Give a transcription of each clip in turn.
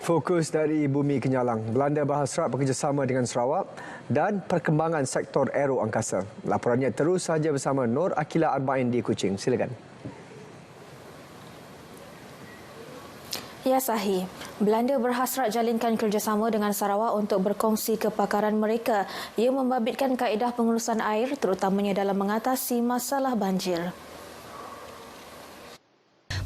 Fokus dari Bumi Kenyalang. Belanda berhasrat bekerjasama dengan Sarawak dan perkembangan sektor aero angkasa. Laporannya terus saja bersama Nur Akila Arba'in di Kuching. Silakan. Ya, sahih. Belanda berhasrat jalinkan kerjasama dengan Sarawak untuk berkongsi kepakaran mereka yang membabitkan kaedah pengurusan air terutamanya dalam mengatasi masalah banjir.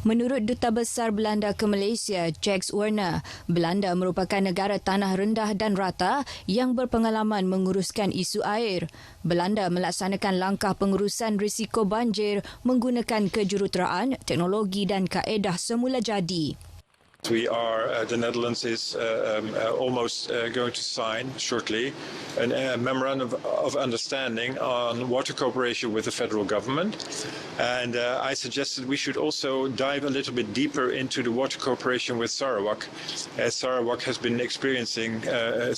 Menurut Duta Besar Belanda ke Malaysia, Jacques Werner, Belanda merupakan negara tanah rendah dan rata yang berpengalaman menguruskan isu air. Belanda melaksanakan langkah pengurusan risiko banjir menggunakan kejuruteraan, teknologi dan kaedah semula jadi. The Netherlands is almost going to sign shortly a memorandum of understanding on water cooperation with the federal government. And I suggested we should also dive a little bit deeper into the water cooperation with Sarawak, as Sarawak has been experiencing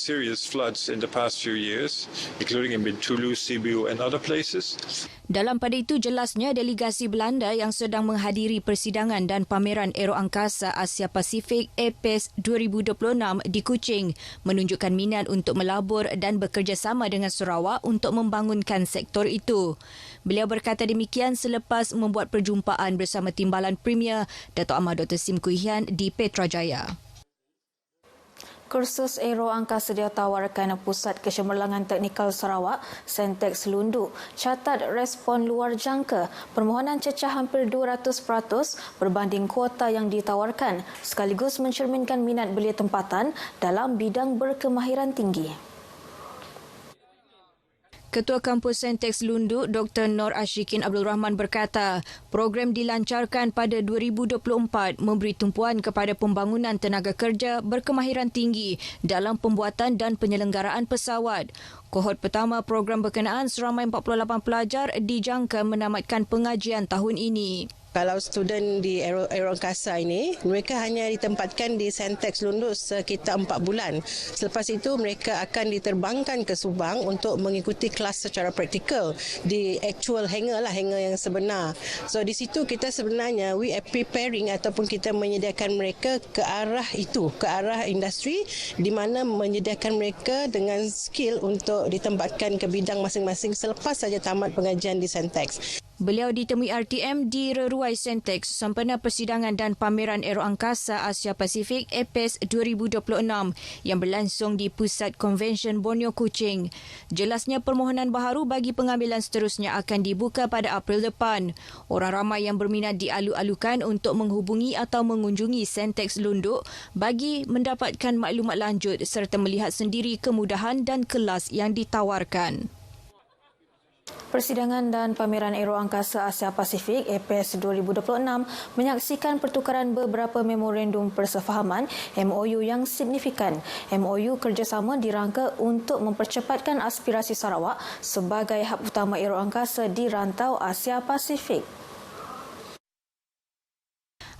serious floods in the past few years, including in Bintulu, Sibiu and other places. Dalam pada itu, jelasnya delegasi Belanda yang sedang menghadiri persidangan dan pameran Aero Angkasa Asia Pasifik APES 2026 di Kuching menunjukkan minat untuk melabur dan bekerjasama dengan Sarawak untuk membangunkan sektor itu. Beliau berkata demikian selepas membuat perjumpaan bersama Timbalan Premier Dato' Ahmad Dr. Sim Kui Hian di Petrajaya. Kursus aero angkasa ditawarkan Pusat Kecemerlangan Teknikal Sarawak, Sentex Lundu, catat respon luar jangka. Permohonan cecah hampir 200% berbanding kuota yang ditawarkan, sekaligus mencerminkan minat belia tempatan dalam bidang berkemahiran tinggi. Ketua Kampus Sentex Lundu, Dr. Nor Ashikin Abdul Rahman berkata, program dilancarkan pada 2024 memberi tumpuan kepada pembangunan tenaga kerja berkemahiran tinggi dalam pembuatan dan penyelenggaraan pesawat. Kohort pertama program berkenaan seramai 48 pelajar dijangka menamatkan pengajian tahun ini. Kalau student di aero angkasa ini, mereka hanya ditempatkan di Sentex Lundu sekitar 4 bulan. Selepas itu, mereka akan diterbangkan ke Subang untuk mengikuti kelas secara praktikal di actual hangar yang sebenar. So di situ kita sebenarnya we are preparing ataupun kita menyediakan mereka ke arah itu, ke arah industri di mana menyediakan mereka dengan skill untuk ditempatkan ke bidang masing-masing selepas saja tamat pengajian di Sentex. Beliau ditemui RTM di Reruai Sentex sempena persidangan dan pameran Aero Angkasa Asia Pasifik APES 2026 yang berlangsung di Pusat Convention Borneo Kuching. Jelasnya permohonan baharu bagi pengambilan seterusnya akan dibuka pada April depan. Orang ramai yang berminat dialu-alukan untuk menghubungi atau mengunjungi Sentex Lundu bagi mendapatkan maklumat lanjut serta melihat sendiri kemudahan dan kelas yang ditawarkan. Persidangan dan pameran Aero Angkasa Asia Pasifik APES 2026 menyaksikan pertukaran beberapa memorandum persefahaman MOU yang signifikan. MOU kerjasama dirangka untuk mempercepatkan aspirasi Sarawak sebagai hub utama aero angkasa di rantau Asia Pasifik.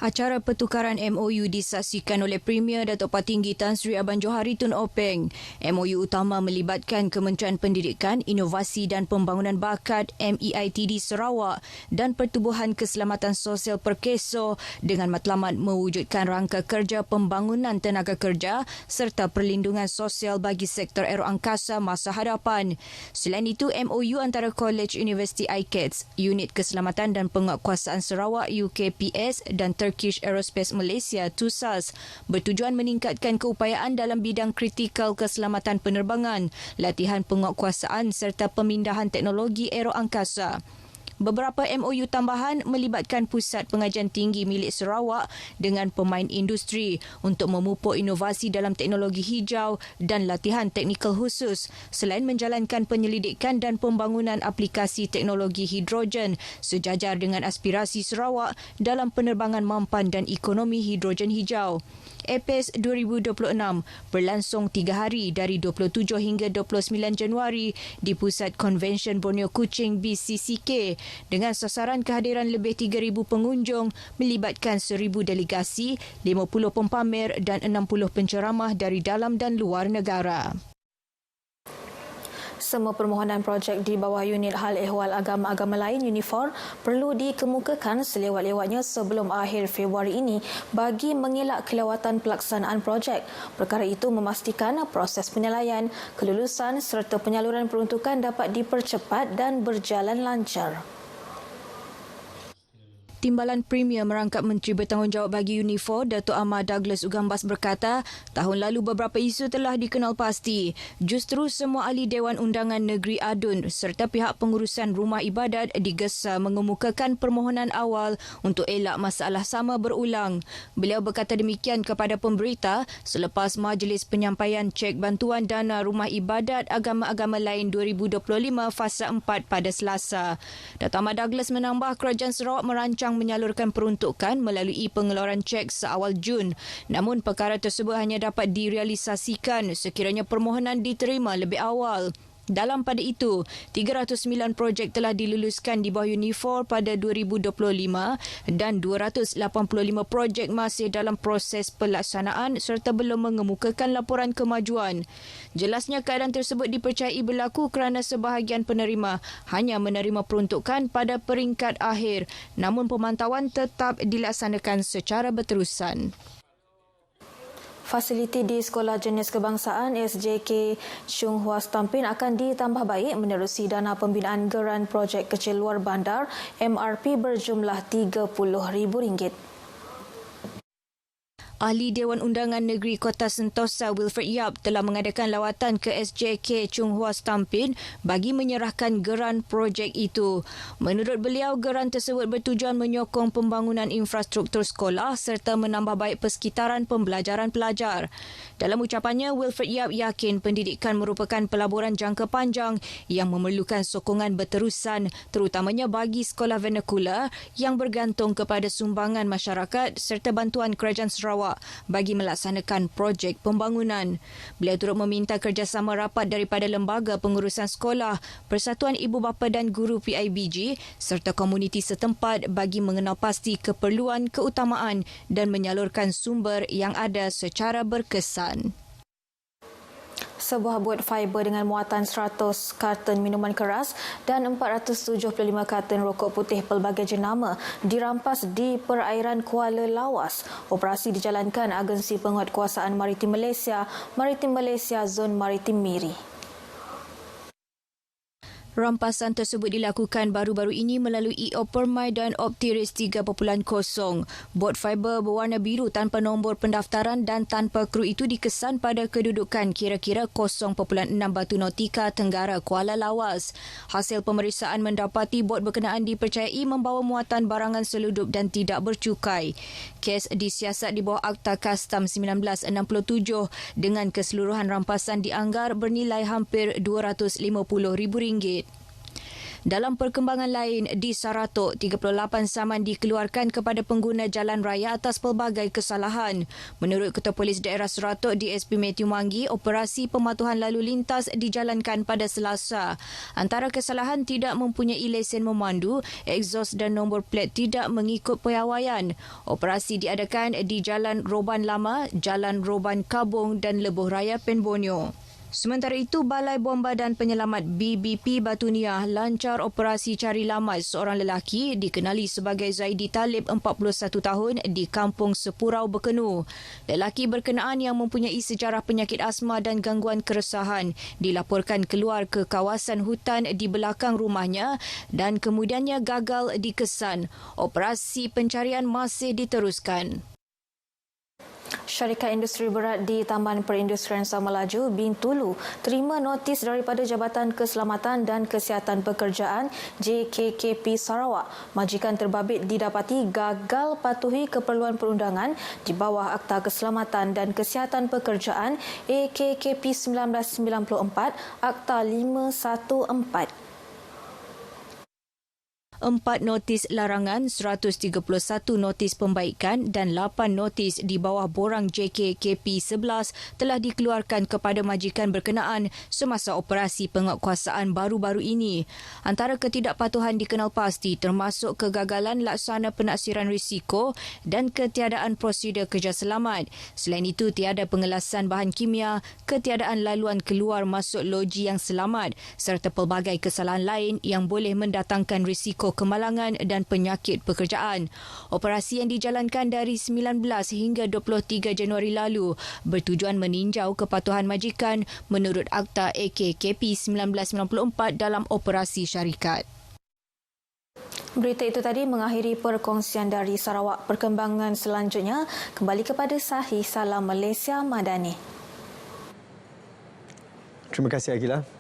Acara pertukaran MOU disaksikan oleh Premier Datuk Patinggi Tan Sri Abang Johari Tun Openg. MOU utama melibatkan Kementerian Pendidikan, Inovasi dan Pembangunan Bakat MEITD Sarawak dan Pertubuhan Keselamatan Sosial Perkeso dengan matlamat mewujudkan rangka kerja pembangunan tenaga kerja serta perlindungan sosial bagi sektor aero angkasa masa hadapan. Selain itu, MOU antara College University ICATS, Unit Keselamatan dan Penguatkuasaan Sarawak UKPS dan Turkish Aerospace Malaysia TUSAS bertujuan meningkatkan keupayaan dalam bidang kritikal keselamatan penerbangan, latihan penguatkuasaan serta pemindahan teknologi aero angkasa. Beberapa MOU tambahan melibatkan Pusat Pengajian Tinggi milik Sarawak dengan pemain industri untuk memupuk inovasi dalam teknologi hijau dan latihan teknikal khusus selain menjalankan penyelidikan dan pembangunan aplikasi teknologi hidrogen sejajar dengan aspirasi Sarawak dalam penerbangan mampan dan ekonomi hidrogen hijau. APES 2026 berlangsung 3 hari dari 27 hingga 29 Januari di Pusat Convention Borneo Kuching BCCK dengan sasaran kehadiran lebih 3,000 pengunjung melibatkan 1,000 delegasi, 50 pempamer dan 60 penceramah dari dalam dan luar negara. Semua permohonan projek di bawah unit hal ehwal agama-agama lain UNIFOR perlu dikemukakan selewat-lewatnya sebelum akhir Februari ini bagi mengelak kelewatan pelaksanaan projek. Perkara itu memastikan proses penilaian, kelulusan serta penyaluran peruntukan dapat dipercepat dan berjalan lancar. Timbalan Premier merangkap Menteri Bertanggungjawab bagi UNIFOR, Datuk Ahmad Douglas Ugambas berkata, tahun lalu beberapa isu telah dikenal pasti. Justru semua ahli Dewan Undangan Negeri Adun serta pihak pengurusan rumah ibadat digesa mengemukakan permohonan awal untuk elak masalah sama berulang. Beliau berkata demikian kepada pemberita selepas majlis penyampaian cek bantuan dana rumah ibadat agama-agama lain 2025 fasa 4 pada Selasa. Datuk Ahmad Douglas menambah Kerajaan Sarawak merancang menyalurkan peruntukan melalui pengeluaran cek seawal Jun. Namun perkara tersebut hanya dapat direalisasikan sekiranya permohonan diterima lebih awal. Dalam pada itu, 309 projek telah diluluskan di bawah UNIFOR pada 2025 dan 285 projek masih dalam proses pelaksanaan serta belum mengemukakan laporan kemajuan. Jelasnya keadaan tersebut dipercayai berlaku kerana sebahagian penerima hanya menerima peruntukan pada peringkat akhir, namun pemantauan tetap dilaksanakan secara berterusan. Fasiliti di Sekolah Jenis Kebangsaan SJK Chung Hua Stampin akan ditambah baik menerusi dana pembinaan geran projek kecil luar bandar MRP berjumlah RM30,000. Ahli Dewan Undangan Negeri Kota Sentosa Wilfred Yap telah mengadakan lawatan ke SJK Chung Hua Stampin bagi menyerahkan geran projek itu. Menurut beliau, geran tersebut bertujuan menyokong pembangunan infrastruktur sekolah serta menambah baik persekitaran pembelajaran pelajar. Dalam ucapannya, Wilfred Yap yakin pendidikan merupakan pelaburan jangka panjang yang memerlukan sokongan berterusan terutamanya bagi sekolah vernakular yang bergantung kepada sumbangan masyarakat serta bantuan Kerajaan Sarawak bagi melaksanakan projek pembangunan. Beliau turut meminta kerjasama rapat daripada lembaga pengurusan sekolah, Persatuan Ibu Bapa dan Guru PIBG serta komuniti setempat bagi mengenal pasti keperluan, keutamaan dan menyalurkan sumber yang ada secara berkesan. Sebuah bot fiber dengan muatan 100 karton minuman keras dan 475 karton rokok putih pelbagai jenama dirampas di perairan Kuala Lawas. Operasi dijalankan Agensi Penguatkuasaan Maritim Malaysia Zon Maritim Miri. Rampasan tersebut dilakukan baru-baru ini melalui Opermai dan Optiris 3.0. Bot fiber berwarna biru tanpa nombor pendaftaran dan tanpa kru itu dikesan pada kedudukan kira-kira 0.6 batu nautika tenggara Kuala Lawas. Hasil pemeriksaan mendapati bot berkenaan dipercayai membawa muatan barangan seludup dan tidak bercukai. Kes disiasat di bawah Akta Kastam 1967 dengan keseluruhan rampasan dianggar bernilai hampir RM250,000. Dalam perkembangan lain, di Saratok, 38 saman dikeluarkan kepada pengguna jalan raya atas pelbagai kesalahan. Menurut Ketua Polis Daerah Saratok DSP Matthew Manggi, operasi pematuhan lalu lintas dijalankan pada Selasa. Antara kesalahan tidak mempunyai lesen memandu, exhaust dan nombor plat tidak mengikut piawaian. Operasi diadakan di Jalan Roban Lama, Jalan Roban Kabung dan Lebuh Raya Pen Borneo. Sementara itu, Balai Bomba dan Penyelamat BBP Batu Niah lancar operasi cari lamat seorang lelaki dikenali sebagai Zaidi Talib 41 tahun di Kampung Sepurau Bekenu. Lelaki berkenaan yang mempunyai sejarah penyakit asma dan gangguan keresahan dilaporkan keluar ke kawasan hutan di belakang rumahnya dan kemudiannya gagal dikesan. Operasi pencarian masih diteruskan. Syarikat Industri Berat di Taman Perindustrian Samalaju, Bintulu, terima notis daripada Jabatan Keselamatan dan Kesihatan Pekerjaan JKKP Sarawak. Majikan terbabit didapati gagal patuhi keperluan perundangan di bawah Akta Keselamatan dan Kesihatan Pekerjaan AKKP 1994, Akta 514. 4 notis larangan, 131 notis pembaikan dan 8 notis di bawah borang JKKP 11 telah dikeluarkan kepada majikan berkenaan semasa operasi penguatkuasaan baru-baru ini. Antara ketidakpatuhan dikenal pasti termasuk kegagalan laksana penaksiran risiko dan ketiadaan prosedur kerja selamat. Selain itu, tiada pengelasan bahan kimia, ketiadaan laluan keluar masuk loji yang selamat serta pelbagai kesalahan lain yang boleh mendatangkan risiko kemalangan dan penyakit pekerjaan. Operasi yang dijalankan dari 19 hingga 23 Januari lalu bertujuan meninjau kepatuhan majikan menurut Akta AKKP 1994 dalam operasi syarikat. Berita itu tadi mengakhiri perkongsian dari Sarawak. Perkembangan selanjutnya kembali kepada Sahih Salam Malaysia Madani. Terima kasih Akila.